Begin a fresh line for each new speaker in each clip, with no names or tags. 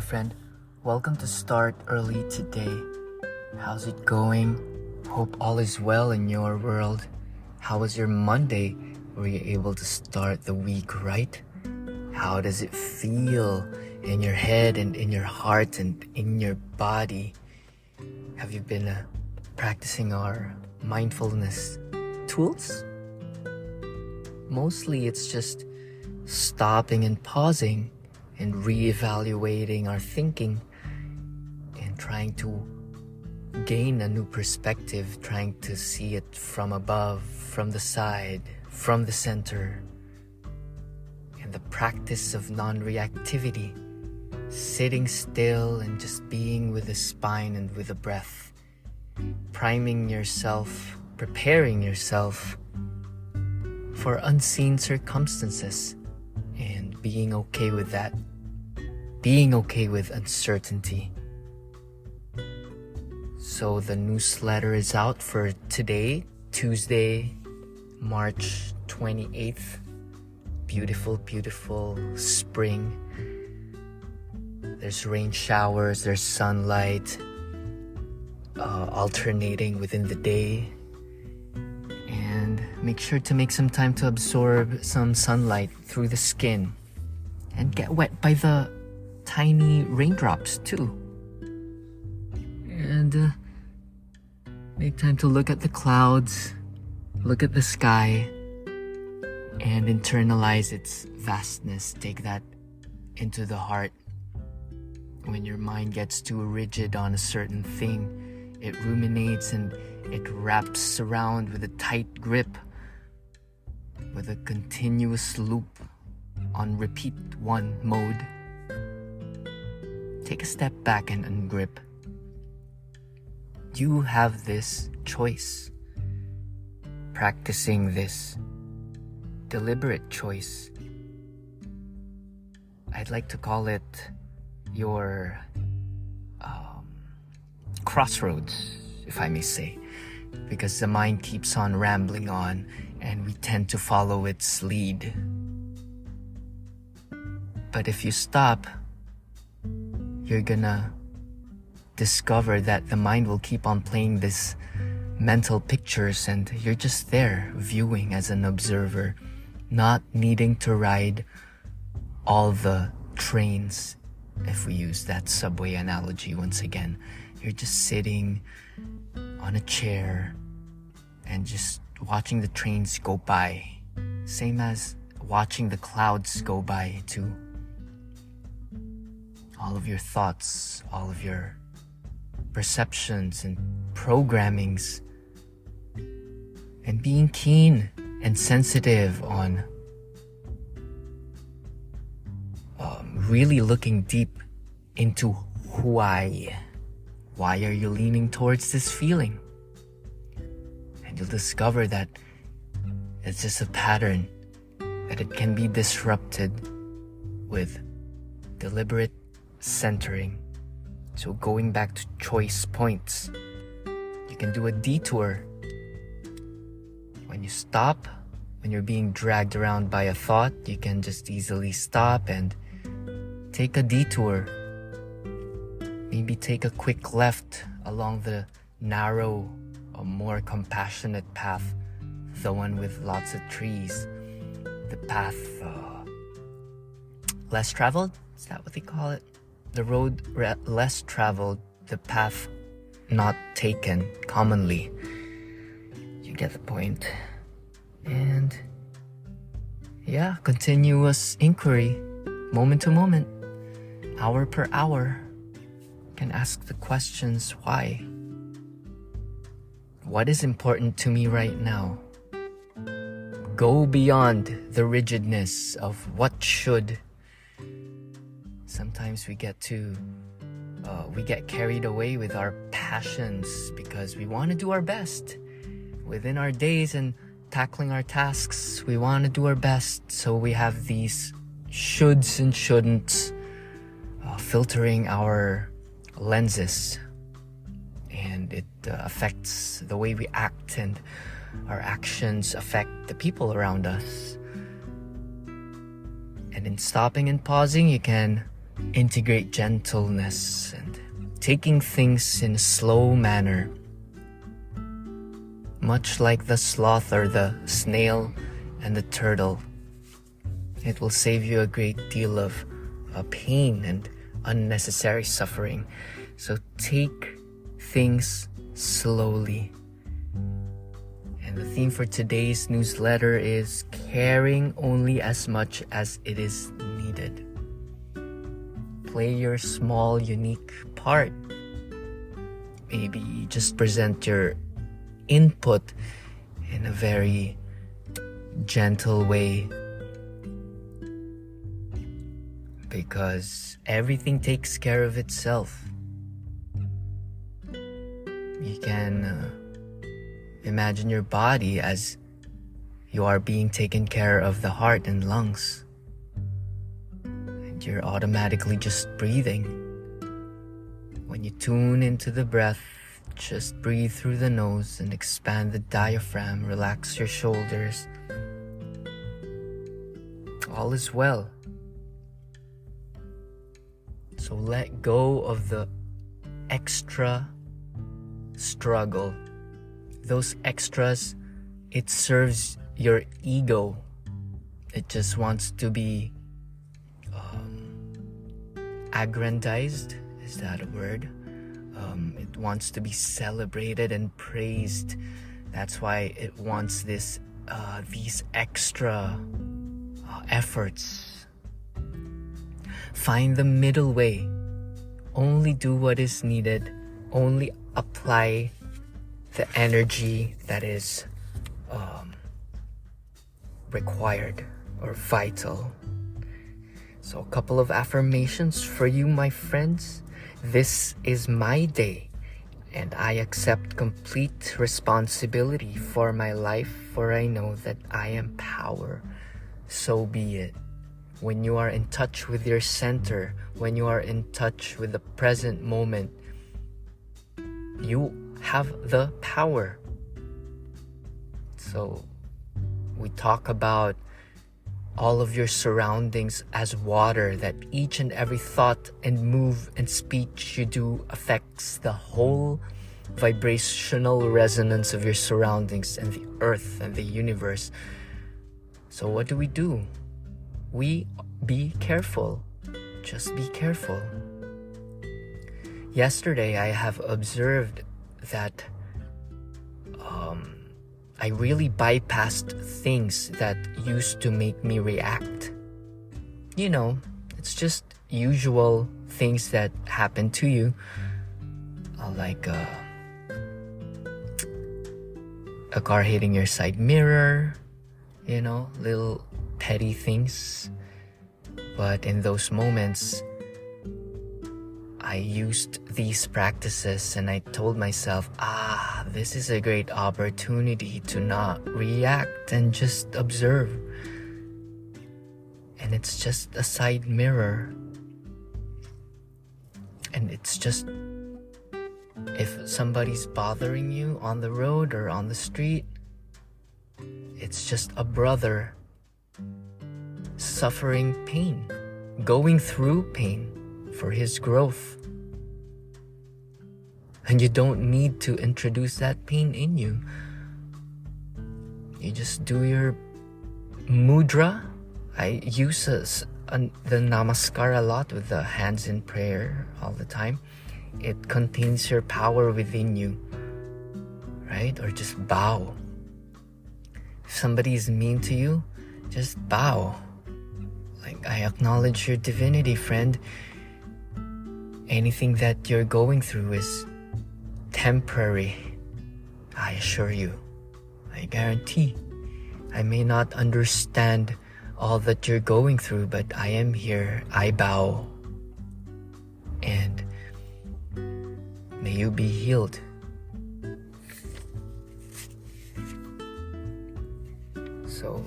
friend. Welcome to Start Early Today. How's it going? Hope all is well in your world. How was your Monday? Were you able to start the week right? How does it feel in your head and in your heart and in your body? Have you been practicing our mindfulness tools? Mostly it's just stopping and pausing and reevaluating our thinking and trying to gain a new perspective, trying to see it from above, from the side, from the center. And the practice of non-reactivity, sitting still and just being with the spine and with the breath, priming yourself, preparing yourself for unseen circumstances and being okay with that, being okay with uncertainty. So the newsletter is out for today, Tuesday, March 28th. Beautiful, beautiful spring. There's rain showers, there's sunlight alternating within the day. And make sure to make some time to absorb some sunlight through the skin and get wet by the tiny raindrops too. And make time to look at the clouds, look at the sky, and internalize its vastness. Take that into the heart. When your mind gets too rigid on a certain thing, it ruminates and it wraps around with a tight grip, with a continuous loop on repeat one mode. Take a step back and ungrip. You have this choice. Practicing this deliberate choice. I'd like to call it your crossroads, if I may say, because the mind keeps on rambling on and we tend to follow its lead. But if you stop, you're gonna discover that the mind will keep on playing this mental pictures and you're just there viewing as an observer, not needing to ride all the trains. If we use that subway analogy once again, you're just sitting on a chair and just watching the trains go by, same as watching the clouds go by too. All of your thoughts, all of your perceptions and programmings, and being keen and sensitive on really looking deep into why. Why are you leaning towards this feeling? And you'll discover that it's just a pattern, that it can be disrupted with deliberate centering. So going back to choice points, you can do a detour. When you stop, when you're being dragged around by a thought, you can just easily stop and take a detour. Maybe take a quick left along the narrow, more compassionate path, the one with lots of trees. The path less traveled? Is that what they call it? The road less traveled, the path not taken commonly. You get the point. And yeah, continuous inquiry, moment to moment, hour per hour. Can ask the questions, why? What is important to me right now? Go beyond the rigidness of what should. Sometimes we get carried away with our passions because we want to do our best within our days and tackling our tasks. We want to do our best, so we have these shoulds and shouldn'ts filtering our lenses, and it affects the way we act, and our actions affect the people around us. And in stopping and pausing, you can integrate gentleness and taking things in a slow manner, much like the sloth or the snail and the turtle. It will save you a great deal of pain and unnecessary suffering. So take things slowly. And the theme for today's newsletter is caring only as much as it is needed. Play your small, unique part. Maybe just present your input in a very gentle way, because everything takes care of itself. You can imagine your body as you are being taken care of the heart and lungs, and you're automatically just breathing. When you tune into the breath, just breathe through the nose and expand the diaphragm, relax your shoulders. All is well. So let go of the extra struggle. Those extras, it serves your ego. It just wants to be aggrandized. Is that a word? It wants to be celebrated and praised. That's why it wants these extra efforts. Find the middle way. Only do what is needed. Only apply the energy that is required or vital. So a couple of affirmations for you, my friends. This is my day, and I accept complete responsibility for my life, for I know that I am power. So be it. When you are in touch with your center, when you are in touch with the present moment, you have the power. So we talk about all of your surroundings as water, that each and every thought and move and speech you do affects the whole vibrational resonance of your surroundings and the earth and the universe. So what do? We be careful. Just be careful. Yesterday, I have observed that I really bypassed things that used to make me react. You know, it's just usual things that happen to you, like a car hitting your side mirror, little petty things. But in those moments, I used these practices and I told myself, this is a great opportunity to not react and just observe. And it's just a side mirror. And it's just, if somebody's bothering you on the road or on the street, it's just a brother suffering pain, going through pain for his growth. And you don't need to introduce that pain in you. You just do your mudra. I use the namaskar a lot with the hands in prayer all the time. It contains your power within you, right? Or just bow. If somebody is mean to you, just bow. Like, I acknowledge your divinity, friend. Anything that you're going through is temporary. I assure you. I guarantee. I may not understand all that you're going through, but I am here. I bow. And may you be healed. So,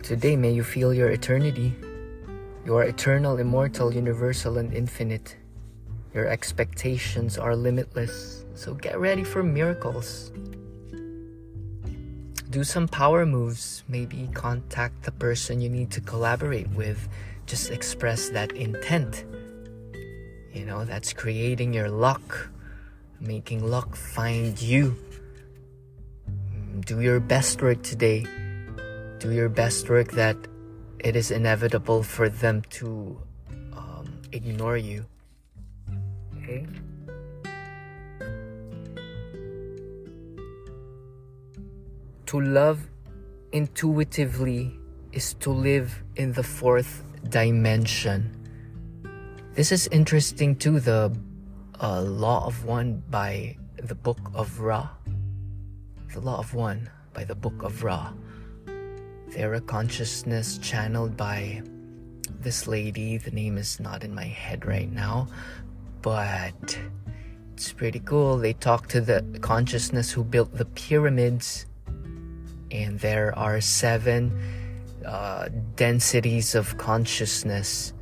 today may you feel your eternity. You are eternal, immortal, universal, and infinite. Your expectations are limitless. So get ready for miracles. Do some power moves. Maybe contact the person you need to collaborate with just express that intent. That's creating your luck, making luck find you. Do your best work today. Do your best work that it is inevitable for them to ignore you. Okay? To love intuitively is to live in the fourth dimension. This is interesting too, the Law of One by the Book of Ra. The Law of One by the Book of Ra. They're a consciousness channeled by this lady. The name is not in my head right now, but it's pretty cool. They talk to the consciousness who built the pyramids, and there are 7 densities of consciousness.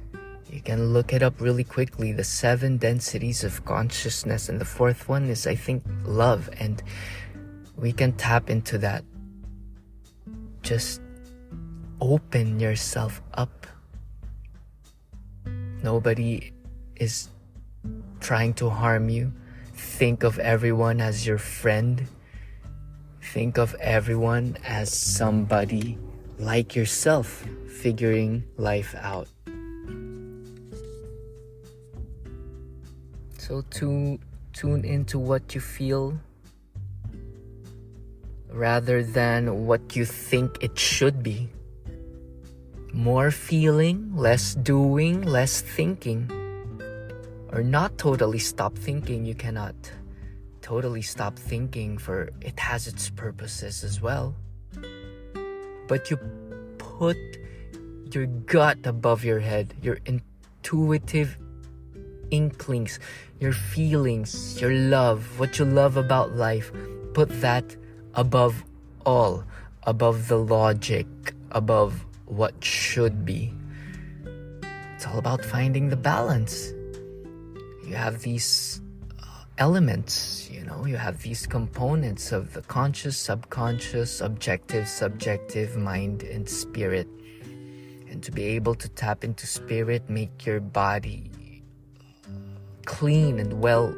You can look it up really quickly, the 7 densities of consciousness, and the 4th one is, I think, love, and we can tap into that. Just open yourself up. Nobody is trying to harm you. Think of everyone as your friend. Think of everyone as somebody like yourself, figuring life out. So tune into what you feel rather than what you think it should be. More feeling, less doing, less thinking. Or not totally stop thinking. You cannot totally stop thinking, for it has its purposes as well. But you put your gut above your head, your intuitive inklings, your feelings, your love, what you love about life. Put that above all, above the logic, above what should be. It's all about finding the balance. You have these elements, you have these components of the conscious, subconscious, objective, subjective, mind, and spirit. And to be able to tap into spirit, make your body clean and well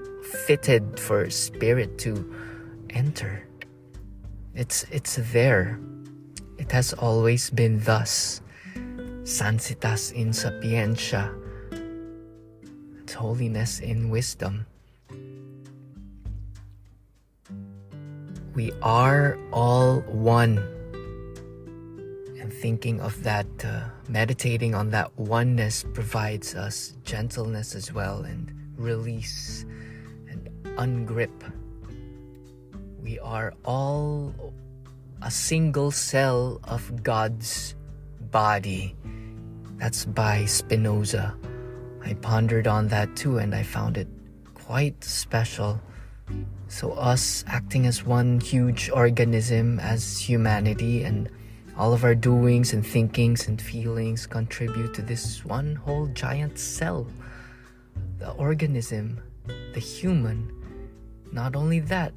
fitted for spirit to enter. It's there. It has always been thus. Sansitas in sapientia. It's holiness in wisdom. We are all one. And thinking of that, meditating on that oneness provides us gentleness as well, and release and ungrip. We are all a single cell of God's body. That's by Spinoza. I pondered on that too, and I found it quite special. So us acting as one huge organism as humanity, and all of our doings and thinkings and feelings contribute to this one whole giant cell. The organism, the human. Not only that,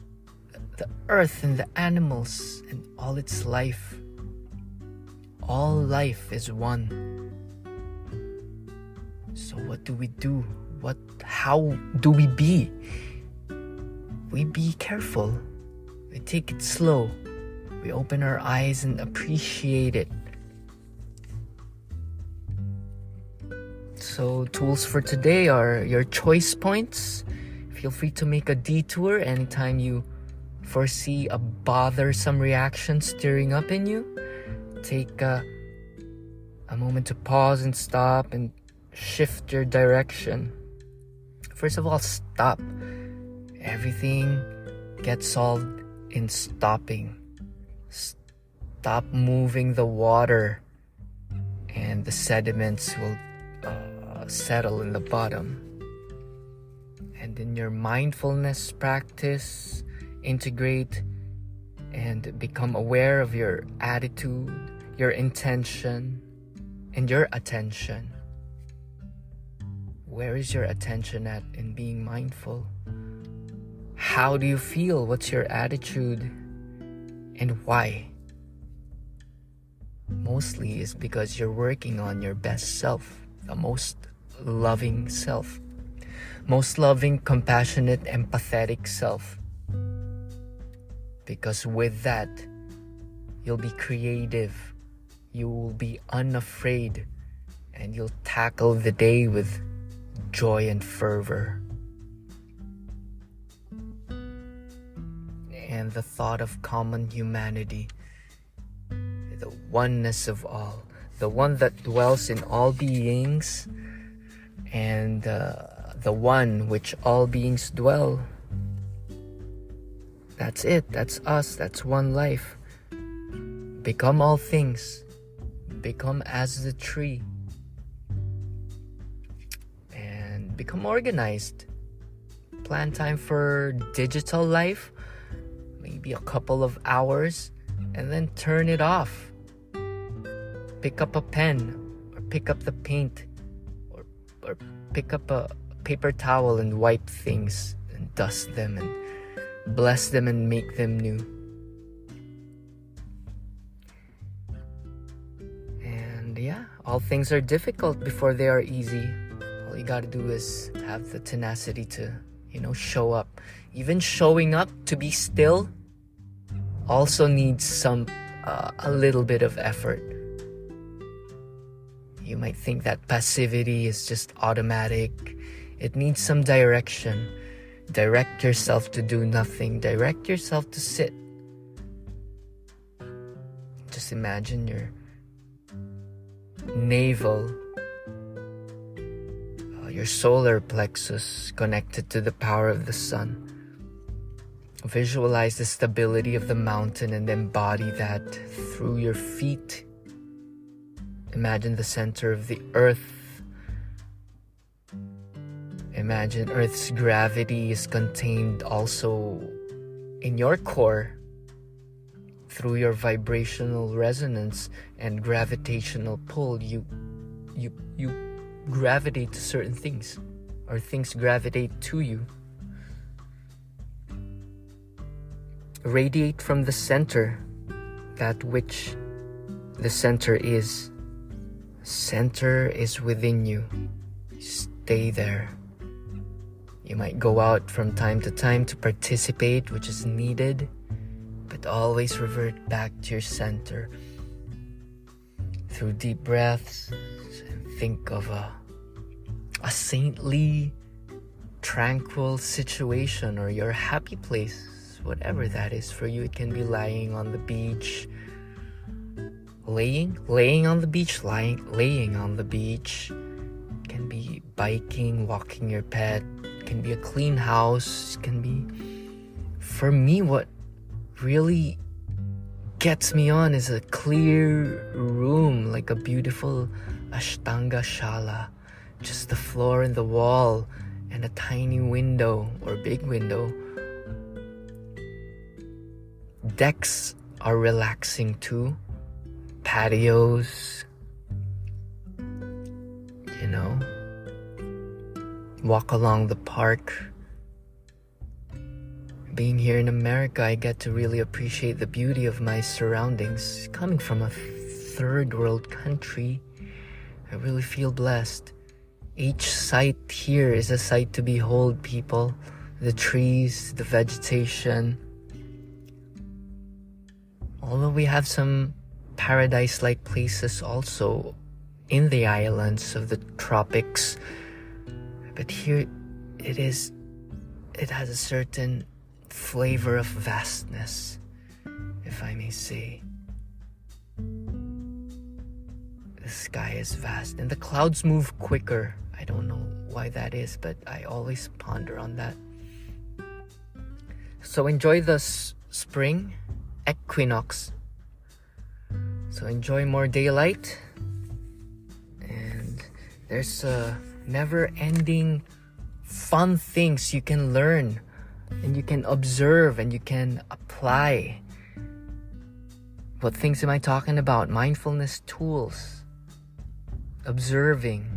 the earth and the animals and all its life. All life is one. So what do we do? How do we be? We be careful. We take it slow. We open our eyes and appreciate it. So tools for today are your choice points. Feel free to make a detour anytime you foresee a bothersome reaction stirring up in you. Take a moment to pause and stop and shift your direction. First of all, stop. Everything gets solved in stopping. Stop moving the water, and the sediments will settle in the bottom. And in your mindfulness practice, integrate and become aware of your attitude, your intention, and your attention. Where is your attention at in being mindful? How do you feel? What's your attitude? And why? mostly is because you're working on your best self, the most loving self, most loving, compassionate, empathetic self. Because with that, you'll be creative, you will be unafraid, and you'll tackle the day with joy and fervor. And the thought of common humanity, the oneness of all, the one that dwells in all beings, and the one which all beings dwell. That's it, that's us, that's one life. Become all things, become as the tree, and become organized. Plan time for digital life, maybe a couple of hours, and then turn it off. Pick up a pen, or pick up the paint, or pick up a paper towel and wipe things and dust them and bless them and make them new. And yeah, all things are difficult before they are easy. All you gotta do is have the tenacity to, show up. Even showing up to be still also needs a little bit of effort. You might think that passivity is just automatic. It needs some direction. Direct yourself to do nothing. Direct yourself to sit. Just imagine your navel, your solar plexus connected to the power of the sun. Visualize the stability of the mountain and embody that through your feet. Imagine the center of the earth. Imagine Earth's gravity is contained also in your core through your vibrational resonance and gravitational pull. You gravitate to certain things, or things gravitate to you. Radiate from the center, that which the center is. Center is within you. Stay there. You might go out from time to time to participate, which is needed, but always revert back to your center through deep breaths and think of a saintly, tranquil situation or your happy place, whatever that is for you. It can be lying on the beach, laying on the beach, laying on the beach. It can be biking, walking your pet. It can be a clean house. It can be, for me, what really gets me on is a clear room, like a beautiful Ashtanga Shala. Just the floor and the wall and a tiny window or big window. Decks are relaxing too. Patios, walk along the park. Being here in America, I get to really appreciate the beauty of my surroundings. Coming from a third world country, I really feel blessed. Each sight here is a sight to behold, people. The trees, the vegetation. Although we have some paradise-like places also in the islands of the tropics, but here it has a certain flavor of vastness, if I may say. The sky is vast and the clouds move quicker. I don't know why that is, but I always ponder on that. So enjoy the spring equinox. So enjoy more daylight, and there's never-ending fun things you can learn and you can observe and you can apply. What things am I talking about? Mindfulness tools, observing,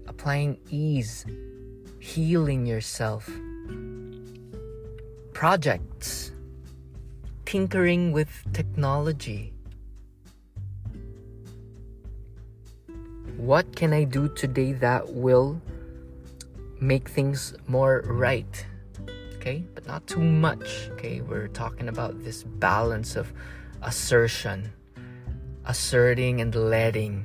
applying ease, healing yourself, projects, tinkering with technology, What can I do today that will make things more right? Okay, but not too much. Okay, we're talking about this balance of assertion, asserting and letting.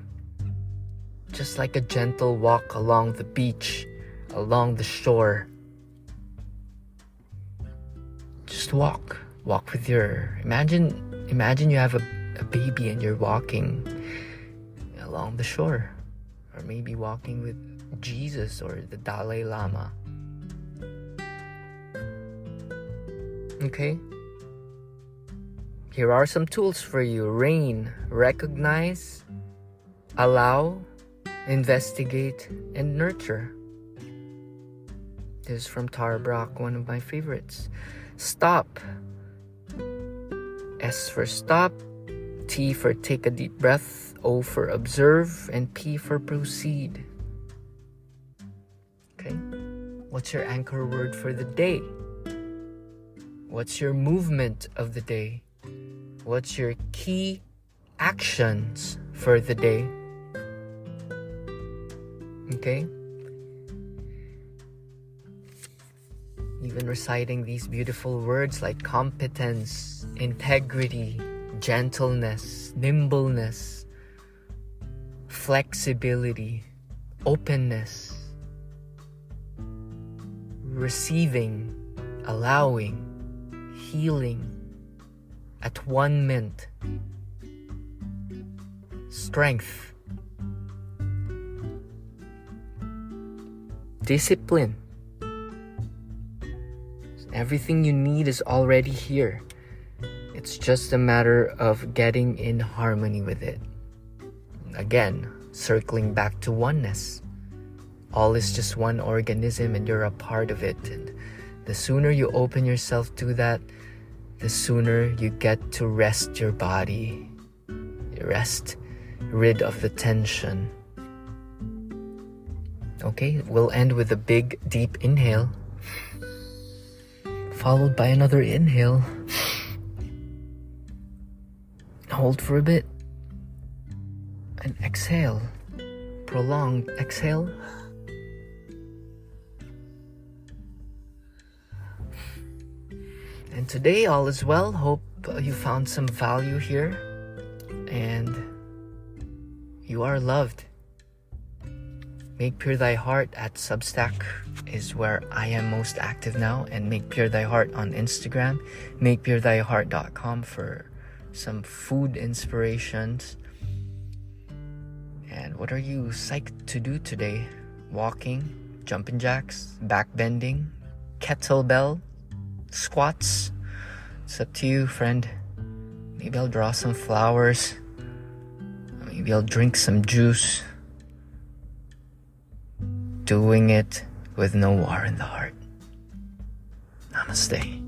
Just like a gentle walk along the beach, along the shore. Just walk with your, imagine you have a baby and you're walking along the shore, or maybe walking with Jesus or the Dalai Lama. Okay? Here are some tools for you. Rain, recognize, allow, investigate, and nurture. This is from Tara Brach, one of my favorites. Stop. S for stop, T for take a deep breath, O for observe, and P for proceed. Okay? What's your anchor word for the day? What's your movement of the day? What's your key actions for the day? Okay? Even reciting these beautiful words like competence, integrity, gentleness, nimbleness, flexibility, openness, receiving, allowing, healing, at-one-ment, strength, discipline. Everything you need is already here. It's just a matter of getting in harmony with it. Again, circling back to oneness. All is just one organism and you're a part of it. And the sooner you open yourself to that, the sooner you get to rest your body. Rest, rid of the tension. Okay, we'll end with a big, deep inhale, followed by another inhale. Hold for a bit. And exhale. Prolonged exhale. And today, all is well. Hope you found some value here. And you are loved. Make Pure Thy Heart at Substack is where I am most active now. And Make Pure Thy Heart on Instagram. MakePureThyHeart.com for some food inspirations. And what are you psyched to do today? Walking, jumping jacks, back bending, kettlebell, squats. It's up to you, friend. Maybe I'll draw some flowers. Maybe I'll drink some juice. Doing it with no war in the heart. Namaste.